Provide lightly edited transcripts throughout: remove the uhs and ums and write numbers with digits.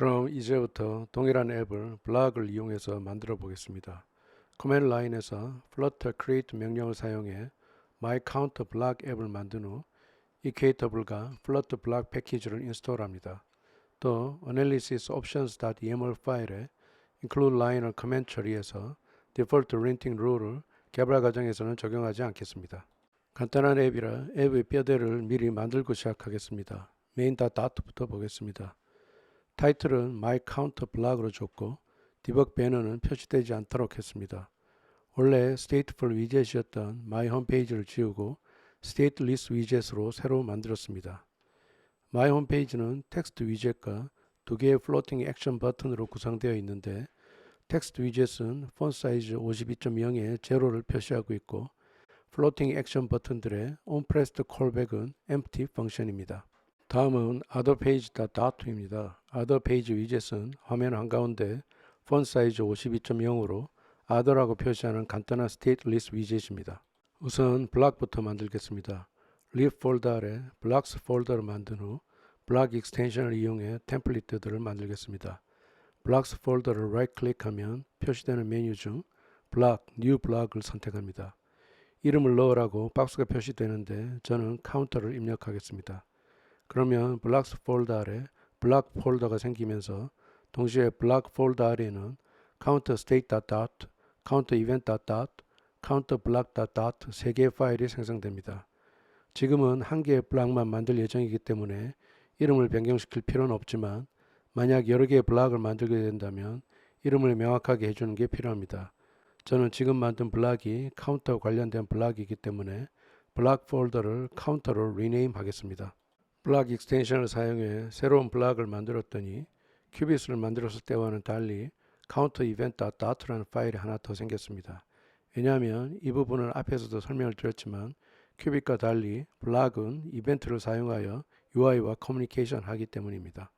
그럼 이제부터 동일한 앱을 블락을 이용해서 만들어 보겠습니다. 커맨드 라인에서 flutter create 명령을 사용해 myCounterBlock 앱을 만든 후 eKtable과 flutter block 패키지를 인스톨합니다. 또 analysis options.yaml 파일에 include line을 커맨드 처리해서 default linting 룰을 개발 과정에서는 적용하지 않겠습니다. 간단한 앱이라 앱의 뼈대를 미리 만들고 시작하겠습니다. main.dot부터 보겠습니다. 타이틀은 My Counter Block으로 줬고 디버그 배너는 표시되지 않도록 했습니다. 원래 stateful 위젯이었던 My 홈페이지를 지우고 stateless 위젯으로 새로 만들었습니다. My 홈페이지는 텍스트 위젯과 두 개의 플로팅 액션 버튼으로 구성되어 있는데 텍스트 위젯은 폰트 사이즈 52.0에 제로를 표시하고 있고 플로팅 액션 버튼들의 onPressed callback은 empty 펑션입니다. 다음은 otherpage.dot입니다. otherpage 위젯은 화면 한가운데 폰트 사이즈 52.0으로 other라고 표시하는 간단한 stateless 위젯입니다. 우선 블락부터 만들겠습니다. lib 폴더 아래 blocks 폴더를 만든 후 block 익스텐션을 이용해 템플릿들을 만들겠습니다. blocks 폴더를 right 클릭하면 표시되는 메뉴 중 block, new block을 선택합니다. 이름을 넣으라고 박스가 표시되는데 저는 카운터를 입력하겠습니다. 그러면 블락스 폴더 아래 블락 폴더가 생기면서 동시에 블락 폴더 아래에는 counterstate.dot, counterevent.dot, counterblock.dot 세 개의 파일이 생성됩니다. 지금은 한 개의 블락만 만들 예정이기 때문에 이름을 변경시킬 필요는 없지만 만약 여러 개의 블락을 만들게 된다면 이름을 명확하게 해주는 게 필요합니다. 저는 지금 만든 블락이 카운터와 관련된 블락이기 때문에 블락 폴더를 카운터로 리네임 하겠습니다. 블락 익스텐션을 사용해 새로운 블락을 만들었더니 큐빗을 만들었을 때와는 달리 counterEvent.dot라는 파일이 하나 더 생겼습니다. 왜냐하면 이 부분을 앞에서도 설명을 드렸지만 큐빗과 달리 블락은 이벤트를 사용하여 UI와 커뮤니케이션 하기 때문입니다.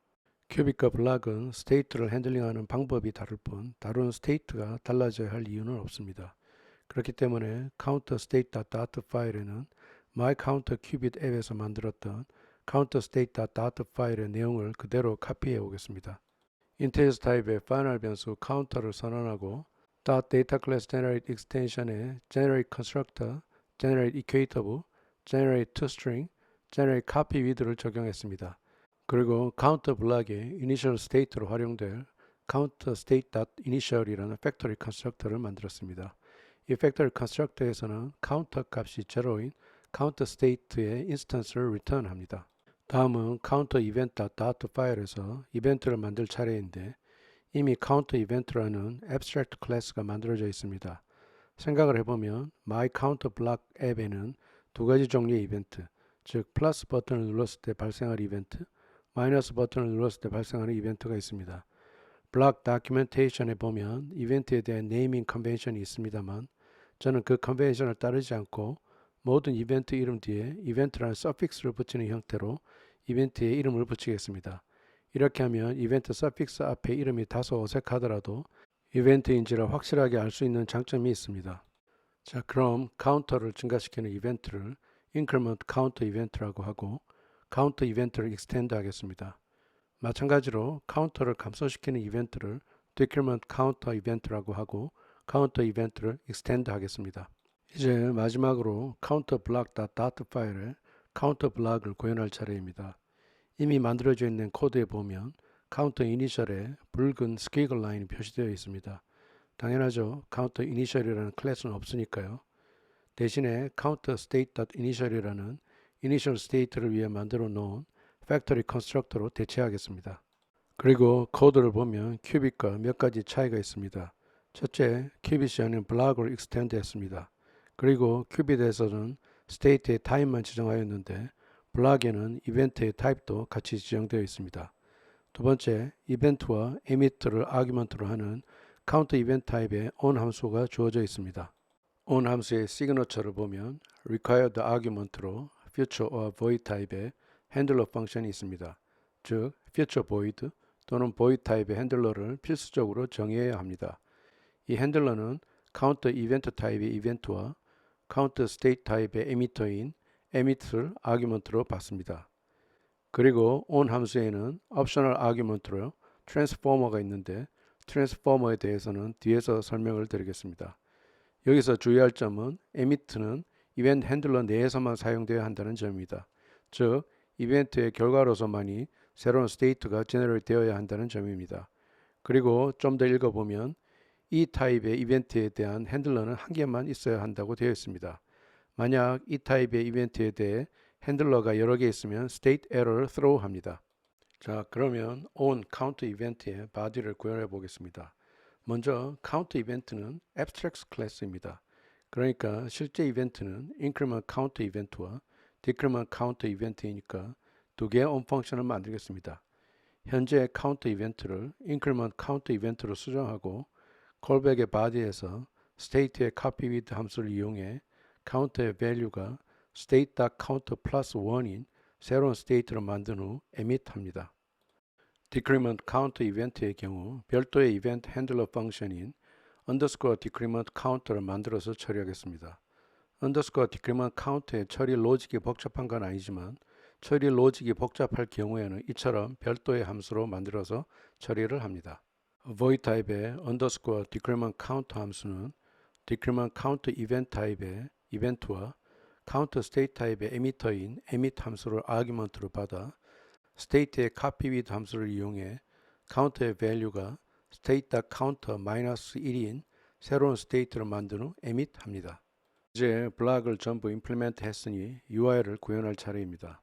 큐빗과 블락은 스테이트를 핸들링하는 방법이 다를 뿐 다루는 스테이트가 달라져야 할 이유는 없습니다. 그렇기 때문에 counterstate.dot 파일에는 myCounterCubit 앱에서 만들었던 counterstate.dot 파일의 내용을 그대로 카피해 오겠습니다. 인테리스 타입의 파이널 변수 카운터를 선언하고 .data class generate extension에 generate constructor, generate equatable, generate toString, generate copy with를 적용했습니다. 그리고 counter 블락의 initial state로 활용될 counterstate.initial이라는 factory constructor를 만들었습니다. 이 factory constructor에서는 counter 값이 제로인 counterstate의 instance를 return합니다. 다음은 counterEvent.dot 파일에서 이벤트를 만들 차례인데 이미 counterEvent라는 abstract 클래스가 만들어져 있습니다. 생각을 해보면 myCounterBlock 앱에는 두 가지 종류의 이벤트, 즉 플러스 버튼을 눌렀을 때 발생할 이벤트, 마이너스 버튼을 눌렀을 때 발생하는 이벤트가 있습니다. 블락 다큐멘테이션에 보면 이벤트에 대한 네이밍 컨벤션이 있습니다만 저는 그 컨벤션을 따르지 않고 모든 이벤트 이름 뒤에 이벤트라는 서픽스를 붙이는 형태로 이벤트에 이름을 붙이겠습니다. 이렇게 하면 이벤트 서픽스 앞에 이름이 다소 어색하더라도 이벤트인지를 확실하게 알 수 있는 장점이 있습니다. 자, 그럼 카운터를 증가시키는 이벤트를 increment counter 이벤트라고 하고 카운터 이벤트를 extend 하겠습니다. 마찬가지로 카운터를 감소시키는 이벤트를 decrement counter 이벤트라고 하고 카운터 이벤트를 extend 하겠습니다. 이제 마지막으로 counterblock.dot 파일에 counterblock을 구현할 차례입니다. 이미 만들어져 있는 코드에 보면 counter initial에 붉은 스퀴글 라인이 표시되어 있습니다. 당연하죠. counter initial이라는 클래스는 없으니까요. 대신에 counterstate.initial이라는 initial state를 위해 만들어 놓은 factory constructor로 대체하겠습니다. 그리고 코드를 보면 큐빗과 몇 가지 차이가 있습니다. 첫째, 큐빗이 아닌 블락을 extend 했습니다. 그리고 큐빗에서는 state의 타입만 지정하였는데 블락에는 이벤트의 타입도 같이 지정되어 있습니다. 두 번째, 이벤트와 emit를 아규먼트로 하는 counter event 타입의 on 함수가 주어져 있습니다. on 함수의 시그너처를 보면 required argument로 future or void 타입의 핸들러 펑션이 있습니다. 즉, future void 또는 void 타입의 핸들러를 필수적으로 정의해야 합니다. 이 핸들러는 counter event 타입의 이벤트와 counter state 타입의 emitter인 emit를 argument로 받습니다. 그리고 on 함수에는 optional argument로 트랜스포머가 있는데 트랜스포머에 대해서는 뒤에서 설명을 드리겠습니다. 여기서 주의할 점은 emit는 이벤트 핸들러 내에서만 사용되어야 한다는 점입니다. 즉, 이벤트의 결과로서만이 새로운 스테이트가 제너레이트 되어야 한다는 점입니다. 그리고 좀 더 읽어보면 이 타입의 이벤트에 대한 핸들러는 한 개만 있어야 한다고 되어 있습니다. 만약 이 타입의 이벤트에 대해 핸들러가 여러 개 있으면 state error를 throw 합니다. 자, 그러면 on count 이벤트의 body를 구현해 보겠습니다. 먼저 count 이벤트는 abstract class입니다. 그러니까 실제 이벤트는 increment count 이벤트와 decrement count 이벤트이니까 두 개의 on 펑션을 만들겠습니다. 현재 count 이벤트를 increment count 이벤트로 수정하고 callback의 body에서 state의 copy with 함수를 이용해 count의 value가 state.count plus 1인 새로운 state를 만든 후 emit 합니다. decrement count 이벤트의 경우 별도의 이벤트 핸들러 펑션인 underscore decrement counter를 만들어서 처리하겠습니다. underscore decrement counter의 처리 로직이 복잡한 건 아니지만 처리 로직이 복잡할 경우에는 이처럼 별도의 함수로 만들어서 처리를 합니다. void 타입의 underscore decrement count 함수는 decrement count event 타입의 이벤트와 count state 타입의 emitter인 emit 함수를 argument로 받아 state의 copy with 함수를 이용해 count의 value가 state.counter-1인 새로운 state를 만든 후 emit 합니다. 이제 블락을 전부 implement 했으니 UI를 구현할 차례입니다.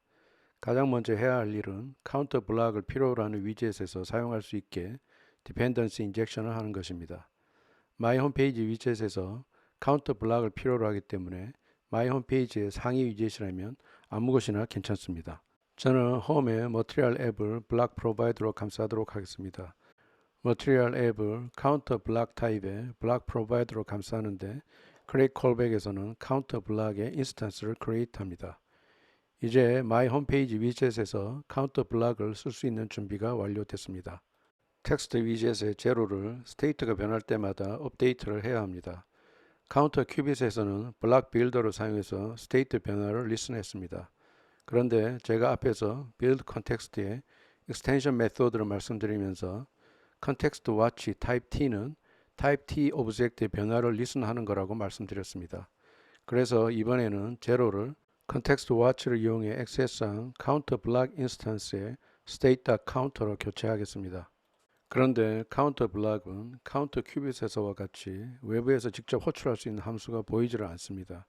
가장 먼저 해야 할 일은 counter 블락을 필요로 하는 위젯에서 사용할 수 있게 dependency injection을 하는 것입니다. My 홈페이지 위젯에서 counter 블락을 필요로 하기 때문에 My 홈페이지의 상위 위젯이라면 아무 것이나 괜찮습니다. 저는 홈의 Material 앱을 블락 프로바이더로 감싸도록 하겠습니다. Material 앱을 Counter 블락 타입의 블락 프로바이더로 감싸는데 Create Callback에서는 Counter 블락의 인스턴스를 create 합니다. 이제 My 홈페이지 위젯에서 Counter 블락을 쓸 수 있는 준비가 완료됐습니다. 텍스트 위젯의 제로를 스테이트가 변할 때마다 업데이트를 해야 합니다. 카운터 큐빗에서는 블락 빌더를 사용해서 스테이트 변화를 리슨했습니다. 그런데 제가 앞에서 build context의 extension method를 말씀드리면서 context watch type t는 type t object의 변화를 리슨하는 거라고 말씀드렸습니다. 그래서 이번에는 제로를 context watch를 이용해 액세스한 counter block instance의 state.counter로 교체하겠습니다. 그런데 counter block은 counter 큐빗에서와 같이 외부에서 직접 호출할 수 있는 함수가 보이지를 않습니다.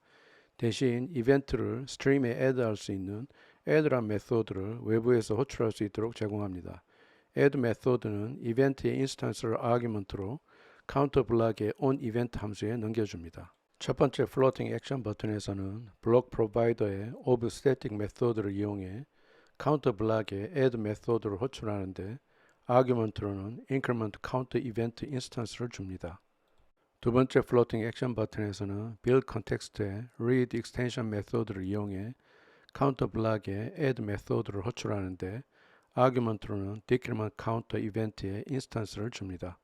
대신 이벤트를 스트림에 add할 수 있는 add란 메소드를 외부에서 호출할 수 있도록 제공합니다. add 메소드는 이벤트의 인스턴스를 argument로 counter block의 on event 함수에 넘겨줍니다. 첫 번째 floating action 버튼에서는 block provider의 of static 메소드를 이용해 counter block의 add 메소드를 호출하는데 argument로는 increment count event instance를 줍니다. 두 번째 floating action 버튼에서는 build context의 read extension 메소드를 이용해 counter block의 add 메소드를 호출하는데 argument로는 decrement counter event의 instance를 줍니다.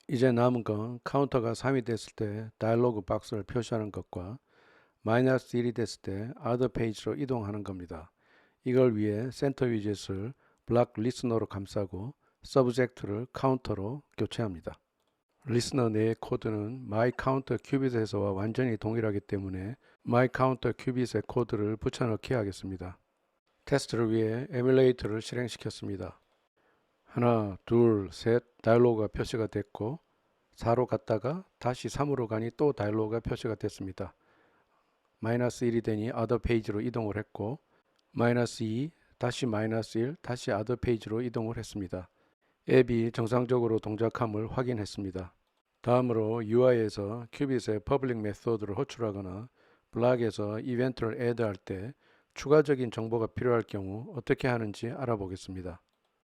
이제 남은 건 카운터가 3이 됐을 때 다이alogue 박스를 표시하는 것과 -1이 됐을 때 other page로 이동하는 겁니다. 이걸 위해 센터 위젯을 block listener로 감싸고 subject를 counter로 교체합니다. 리스너 내의 코드는 myCounter 큐빗에서와 완전히 동일하기 때문에 myCounter 큐빗의 코드를 붙여넣기 하겠습니다. 테스트를 위해 에뮬레이터를 실행시켰습니다. 하나, 둘, 셋 다이로그가 표시가 됐고 4로 갔다가 다시 3으로 가니 또 다이로그가 표시가 됐습니다. -1이 되니 other page로 이동을 했고 -2, 다시 -1, 다시 other page로 이동을 했습니다. 앱이 정상적으로 동작함을 확인했습니다. 다음으로 UI에서 큐빗의 퍼블릭 메소드를 호출하거나 블락에서 이벤트를 add할 때 추가적인 정보가 필요할 경우 어떻게 하는지 알아보겠습니다.